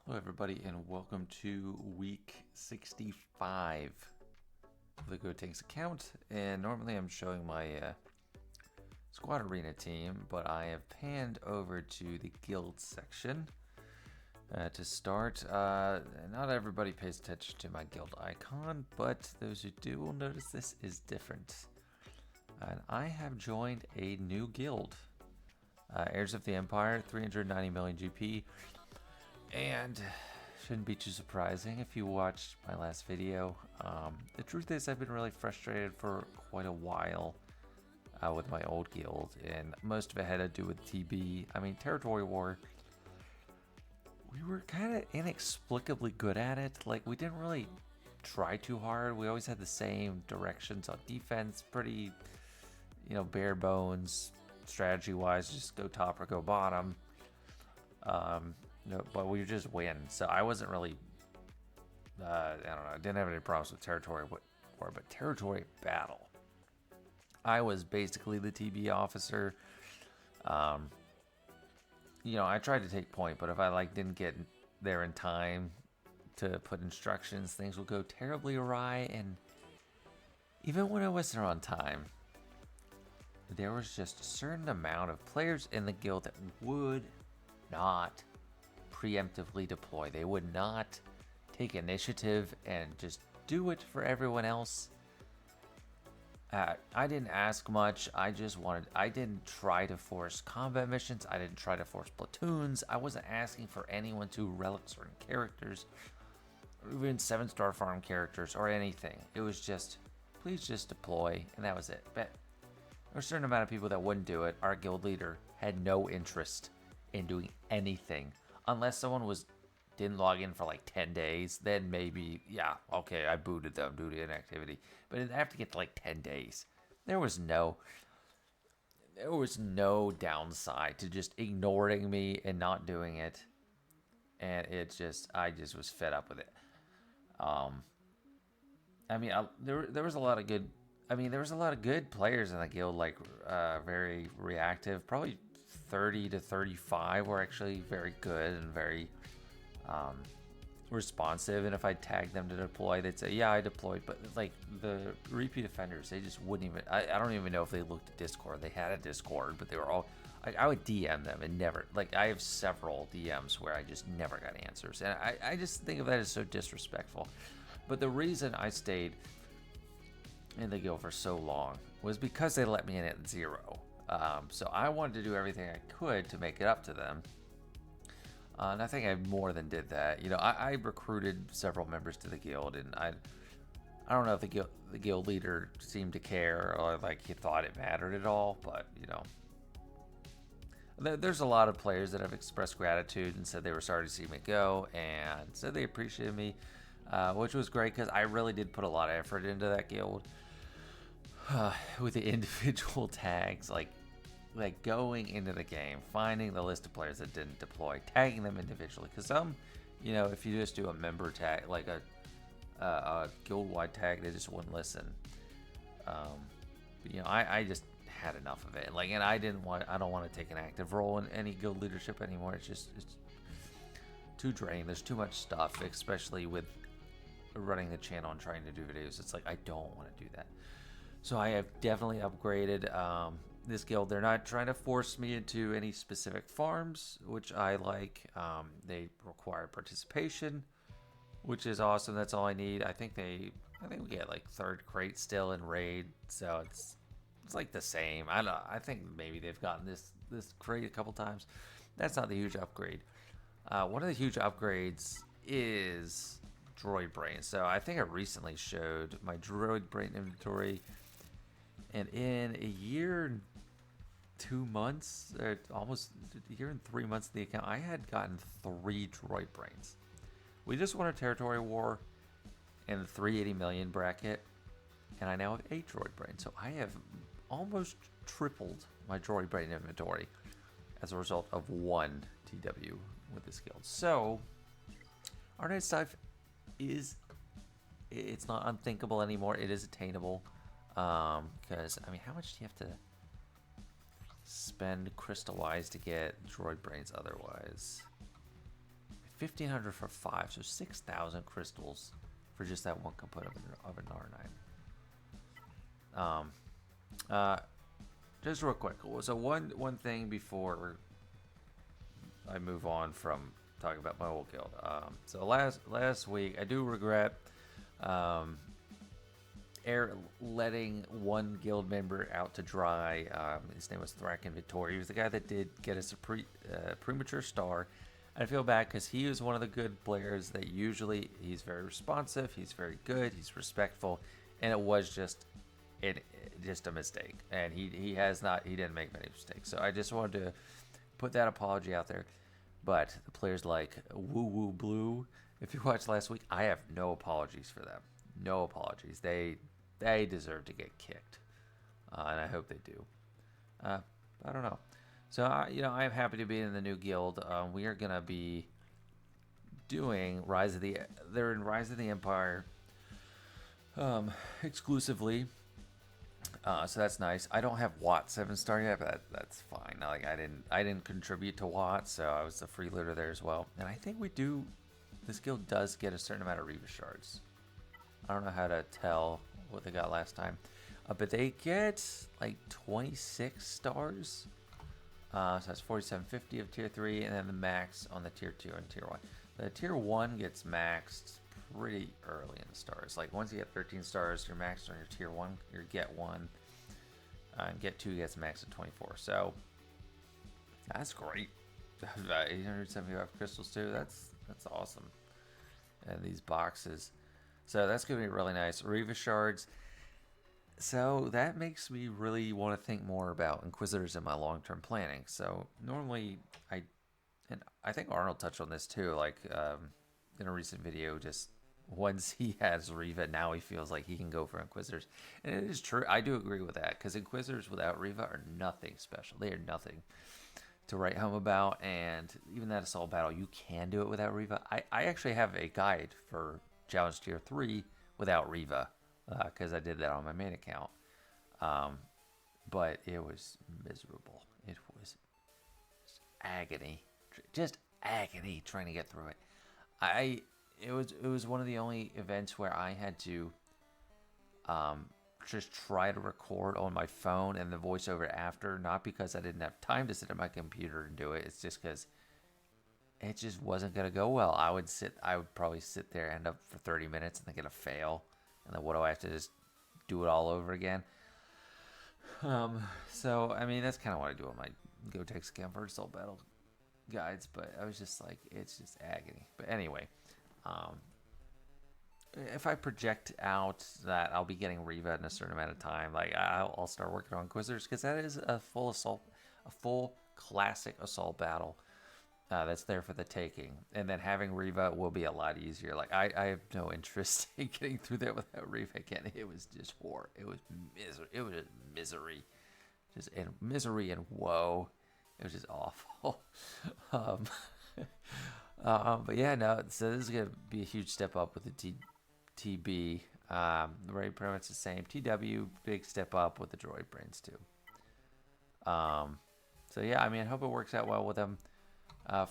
Hello, everybody, and welcome to week 65 of the Gotenks account. And normally I'm showing my squad arena team, but I have panned over to the guild section to start. Not everybody pays attention to my guild icon, but those who do will notice this is different. And I have joined a new guild. Heirs of the Empire, 390 million GP. And shouldn't be too surprising if you watched my last video. The truth is I've been really frustrated for quite a while with my old guild, and most of it had to do with TB. I mean, Territory War, we were kind of inexplicably good at it. Like, we didn't really try too hard. We always had the same directions on defense, pretty, bare bones, strategy-wise, just go top or go bottom. No, but we just win. So I wasn't really, I don't know, I didn't have any problems with Territory War, but Territory Battle, I was basically the TB officer. I tried to take point, but if I didn't get there in time to put instructions, things would go terribly awry. And even when I was there on time, there was just a certain amount of players in the guild that would not preemptively deploy. They would not take initiative and just do it for everyone else. I didn't ask much. I didn't try to force combat missions. I didn't try to force platoons. I wasn't asking for anyone to relic certain characters, or even 7-star farm characters or anything. It was just, please just deploy, and that was it. But there were a certain amount of people that wouldn't do it. Our guild leader had no interest in doing anything. Unless someone didn't log in for 10 days, then maybe, yeah, okay, I booted them due to inactivity. But it'd have to get to 10 days. There was no downside to just ignoring me and not doing it. And I just was fed up with it. There was a lot of good. There was a lot of good players in the guild, very reactive. Probably 30 to 35 were actually very good and very responsive. And if I tagged them to deploy, they'd say, yeah, I deployed. But the repeat offenders, they just wouldn't even, I don't even know if they looked at Discord. They had a Discord, but they were all, I would DM them and never, I have several DMs where I just never got answers. And I just think of that as so disrespectful. But the reason I stayed in the guild for so long was because they let me in at 0. So I wanted to do everything I could to make it up to them. And I think I more than did that. I recruited several members to the guild, and I don't know if the guild leader seemed to care or he thought it mattered at all. But there's a lot of players that have expressed gratitude and said they were sorry to see me go, and said they appreciated me, which was great because I really did put a lot of effort into that guild. With the individual tags, going into the game, finding the list of players that didn't deploy, tagging them individually. Because some, if you just do a member tag, a guild-wide tag, they just wouldn't listen. I just had enough of it. And I don't want to take an active role in any guild leadership anymore. It's too draining. There's too much stuff, especially with running the channel and trying to do videos. It's I don't want to do that. So I have definitely upgraded this guild. They're not trying to force me into any specific farms, which I like. They require participation, which is awesome. That's all I need. I think we get 3rd crate still in raid, so it's the same. I think maybe they've gotten this crate a couple times. That's not the huge upgrade. One of the huge upgrades is droid brain. So I think I recently showed my droid brain inventory. And in a year and 2 months, or almost a year and 3 months of the account, I had gotten 3 droid brains. We just won a Territory War in the 380 million bracket, and I now have 8 droid brains. So I have almost tripled my droid brain inventory as a result of 1 TW with this guild. So our next stuff it's not unthinkable anymore. It is attainable. Because, how much do you have to spend crystal-wise to get droid brains otherwise? I 1,500 for 5, so 6,000 crystals for just that one component of an R9. Just real quick. So one thing before I move on from talking about my old guild. So last week, I do regret letting one guild member out to dry. His name was Thraken Vittori. He was the guy that did get us a premature star. And I feel bad because he was one of the good players that usually he's very responsive, he's very good, he's respectful, and it was just a mistake. And he didn't make many mistakes. So I just wanted to put that apology out there. But the players like Woo Woo Blue, if you watched last week, I have no apologies for them. No apologies. They deserve to get kicked, and I hope they do. I don't know. So I'm happy to be in the new guild. We are gonna be doing They're in Rise of the Empire, exclusively. So that's nice. I don't have Watt 7-star yet, but that's fine. Like I didn't contribute to Watt, so I was the freeloader there as well. And I think this guild does get a certain amount of Reva shards. I don't know how to tell what they got last time, but they get like 26 stars. So that's 4750 of tier 3, and then the max on the tier 2 and tier 1. The tier 1 gets maxed pretty early in the stars. Like once you get 13 stars, you're maxed on your tier 1, your get 1, and get 2 gets maxed at 24. So that's great. 875 crystals too. That's awesome. And these boxes. So that's going to be really nice. Reva shards. So that makes me really want to think more about Inquisitors in my long-term planning. So normally, I think Arnold touched on this too, like in a recent video, just once he has Reva, now he feels like he can go for Inquisitors. And it is true. I do agree with that, because Inquisitors without Reva are nothing special. They are nothing to write home about. And even that assault battle, you can do it without Reva. I actually have a guide for Challenge Tier 3 without Reva, because I did that on my main account. But it was miserable. It was agony. Just agony trying to get through it. It was one of the only events where I had to just try to record on my phone and the voiceover after, not because I didn't have time to sit at my computer and do it. It's just because it just wasn't gonna go well. I would probably sit there, end up for 30 minutes, and then get a fail, and then what do I have to just do it all over again? So I mean, that's kind of what I do on my Gotenks account for Assault Battle guides, but I was just like, it's just agony. But anyway, if I project out that I'll be getting Reva in a certain amount of time, like I'll start working on Inquisitors, because that is a full classic assault battle that's there for the taking. And then having Reva will be a lot easier. Like I have no interest in getting through that without Reva again. It was just horror. It was misery, just and misery and woe. It was just awful. But yeah, no. So this is gonna be a huge step up with the TB. Right, pretty much the same. TW, big step up with the droid brains too. So yeah, I mean, I hope it works out well with them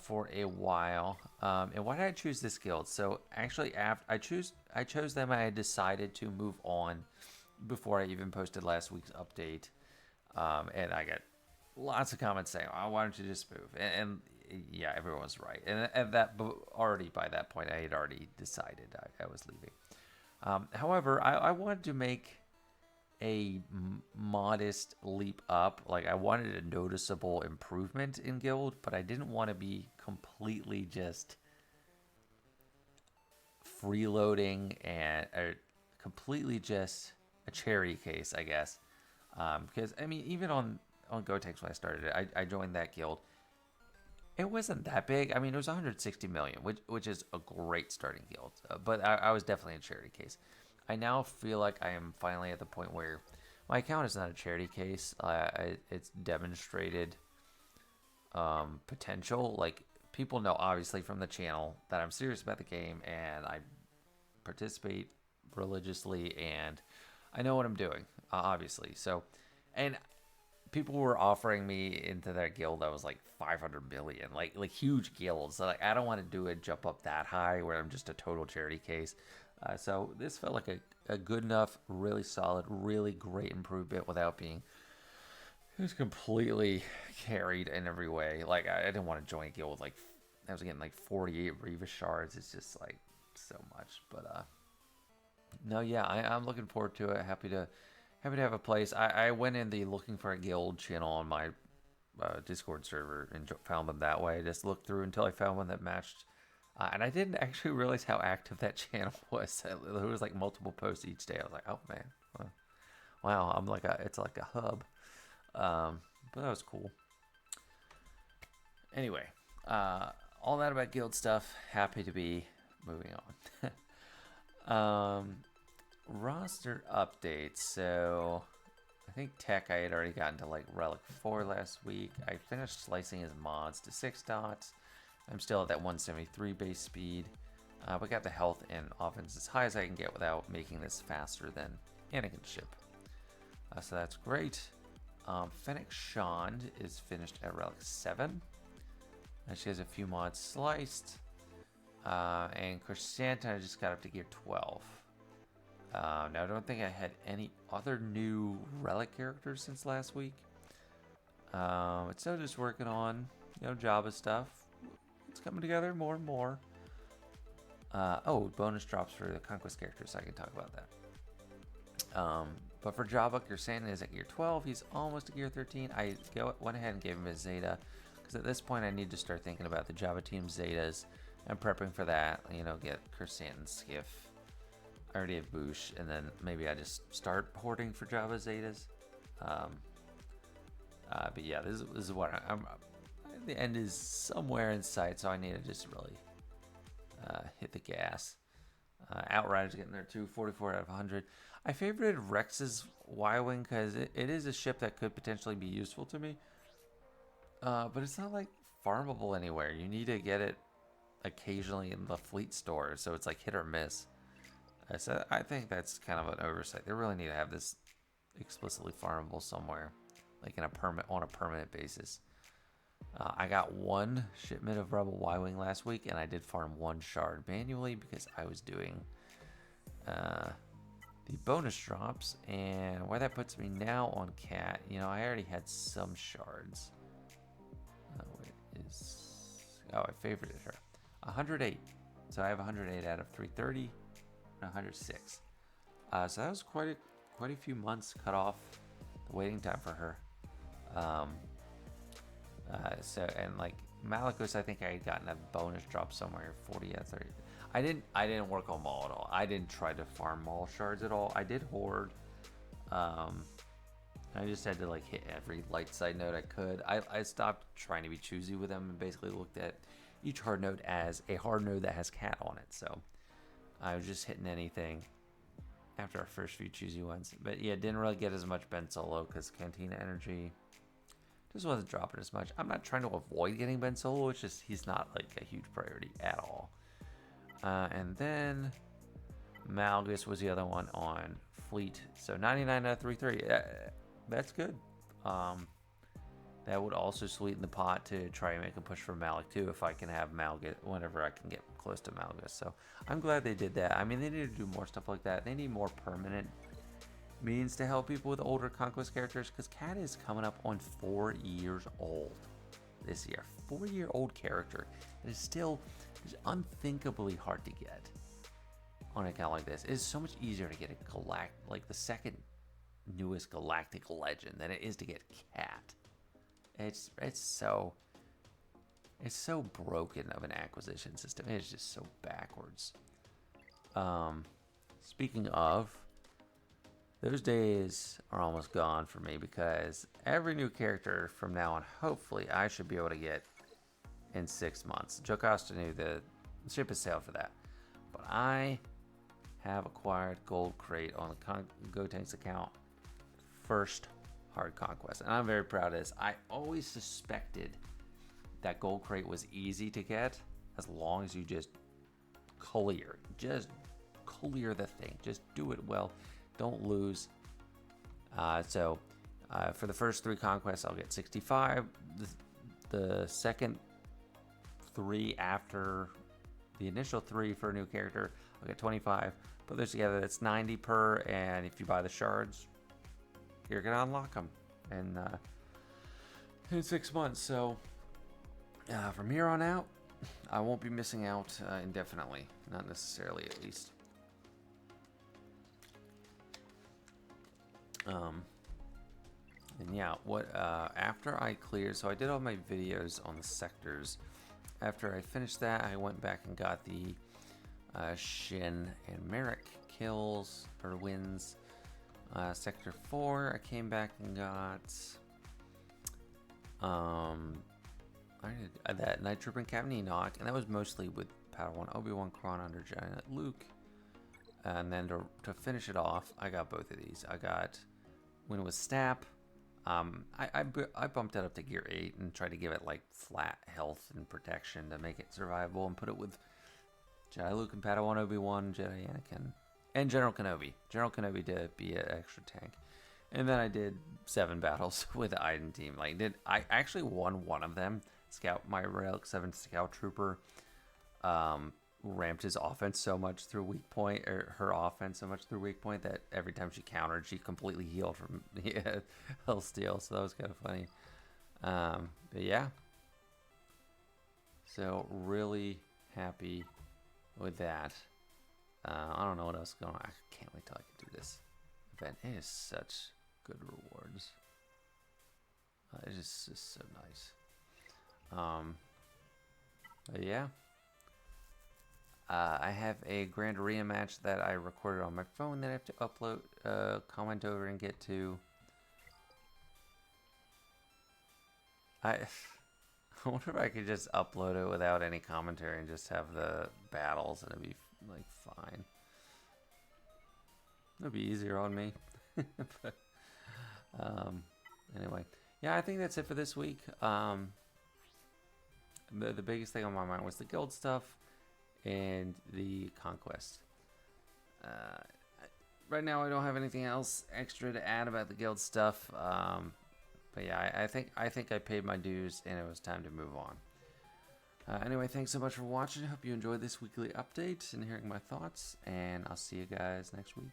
for a while. And why did I choose this guild? So actually, after I chose them, I had decided to move on before I even posted last week's update. And I got lots of comments saying, "Oh, why don't you just move?" And yeah, everyone was right. And that already by that point, I had already decided I was leaving. However, I wanted to make a modest leap up. Like I wanted a noticeable improvement in guild, but I didn't want to be completely just freeloading and completely just a cherry case, I guess. Because I mean, even on Gotenks when I started it, I joined that guild. It wasn't that big. I mean, it was 160 million, which is a great starting guild. But I was definitely a charity case. I now feel like I am finally at the point where my account is not a charity case. It's demonstrated potential. Like, people know, obviously, from the channel that I'm serious about the game, and I participate religiously, and I know what I'm doing, obviously. So, and people were offering me into their guild that was like 500 million, like huge guilds. So like I don't want to do it jump up that high where I'm just a total charity case. So this felt like a good enough, really solid, really great improvement without being it was completely carried in every way. Like I didn't want to join a guild with like I was getting like 48 Reva shards. It's just like so much. But no, yeah, I'm looking forward to it. Happy to have a place. I went in the looking for a guild channel on my Discord server and found them that way. I just looked through until I found one that matched. And I didn't actually realize how active that channel was. There was like multiple posts each day. I was like, oh man, wow, it's like a hub. But that was cool. Anyway, all that about guild stuff. Happy to be moving on. Roster updates. So I think Tech I had already gotten to like Relic 4 last week. I finished slicing his mods to 6 dots. I'm still at that 173 base speed. But got the health and offense as high as I can get without making this faster than Anakin's ship. So that's great. Fennec Shand is finished at Relic 7. She has a few mods sliced. And Chrysanthemum I just got up to gear 12. Now, I don't think I had any other new Relic characters since last week. It's still just working on, Java stuff. It's coming together more and more. Bonus drops for the Conquest characters, so I can talk about that. But for Java, Chrysanthemum is at gear 12. He's almost at gear 13. I went ahead and gave him his Zeta, because at this point I need to start thinking about the Java team Zetas and prepping for that. Get Chrysanthemum Skiff. I already have Boosh, and then maybe I just start hoarding for Java Zetas. But yeah, this is what I'm. The end is somewhere in sight, so I need to just really hit the gas. Outrider's getting there too, 44 out of 100. I favorited Rex's Y-Wing because it is a ship that could potentially be useful to me. But it's not like farmable anywhere. You need to get it occasionally in the fleet store, so it's like hit or miss. So I think that's kind of an oversight. They really need to have this explicitly farmable somewhere, like on a permanent basis. I got one shipment of Rebel Y-Wing last week, and I did farm one shard manually because I was doing the bonus drops. And where that puts me now on Cat, I already had some shards. I favorited her. 108. So I have 108 out of 330. 106. So that was quite a few months cut off the waiting time for her. And like Malicos, I think I had gotten a bonus drop somewhere 40 out of 30. I didn't work on Maul at all. I didn't try to farm Maul shards at all. I did hoard. I just had to like hit every light side node I could. I stopped trying to be choosy with them and basically looked at each hard node as a hard node that has Cat on it. So I was just hitting anything after our first few choosy ones. But yeah, didn't really get as much Ben Solo because Cantina Energy just wasn't dropping as much. I'm not trying to avoid getting Ben Solo. It's just he's not like a huge priority at all. And then Malgus was the other one on Fleet. So 99 out of 330. That's good. That would also sweeten the pot to try and make a push for Malik too, if I can have Malgus whenever I can get close to Malgus. So I'm glad they did that. I mean, they need to do more stuff like that. They need more permanent means to help people with older Conquest characters, because Cat is coming up on 4 years old this year. 4-year-old character that is still unthinkably hard to get on an account like this. It is so much easier to get a the second newest galactic legend than it is to get Cat. It's so broken of an acquisition system. It's just so backwards. Speaking of, those days are almost gone for me, because every new character from now on, hopefully, I should be able to get in 6 months. Jocasta knew the ship has sailed for that. But I have acquired Gold Crate on the Gotenks account. First hard conquest, and I'm very proud of this. I always suspected that Gold Crate was easy to get as long as you just clear the thing. Just do it well. Don't lose. So For the first 3 conquests, I'll get 65. The second 3 after the initial 3 for a new character, I'll get 25. Put those together, that's 90 per, and if you buy the shards, you're gonna unlock them in 6 months. So from here on out, I won't be missing out indefinitely, not necessarily at least. And yeah, what after I cleared, so I did all my videos on the sectors. After I finished that, I went back and got the Shin and Merrick kills or wins. Sector 4, I came back and got I did that Night Trooper and Captain Enoch, and that was mostly with Padawan Obi-Wan, Kron under Jedi Knight Luke. And then to finish it off, I got both of these. I got when it was Snap. I bumped it up to Gear 8 and tried to give it like flat health and protection to make it survivable, and put it with Jedi Luke and Padawan Obi-Wan, Jedi Anakin, and General Kenobi. General Kenobi to be an extra tank. And then I did 7 battles with the Iden team. I actually won one of them. My Relic 7 Scout Trooper ramped his offense so much through weak point, or her offense so much through weak point, that every time she countered, she completely healed from health steal. So that was kind of funny. But yeah, so really happy with that. I don't know what else is going on. I can't wait till I can do this event. It is such good rewards. It's just so nice. But yeah. I have a Grand Arena match that I recorded on my phone that I have to upload, comment over, and get to. I wonder if I could just upload it without any commentary and just have the battles, and it'd be like fine. It'd be easier on me. But anyway, yeah, I think that's it for this week. The biggest thing on my mind was the guild stuff and the conquest. Right now I don't have anything else extra to add about the guild stuff. But yeah, I think I paid my dues and it was time to move on. Anyway, thanks so much for watching. I hope you enjoyed this weekly update and hearing my thoughts, and I'll see you guys next week.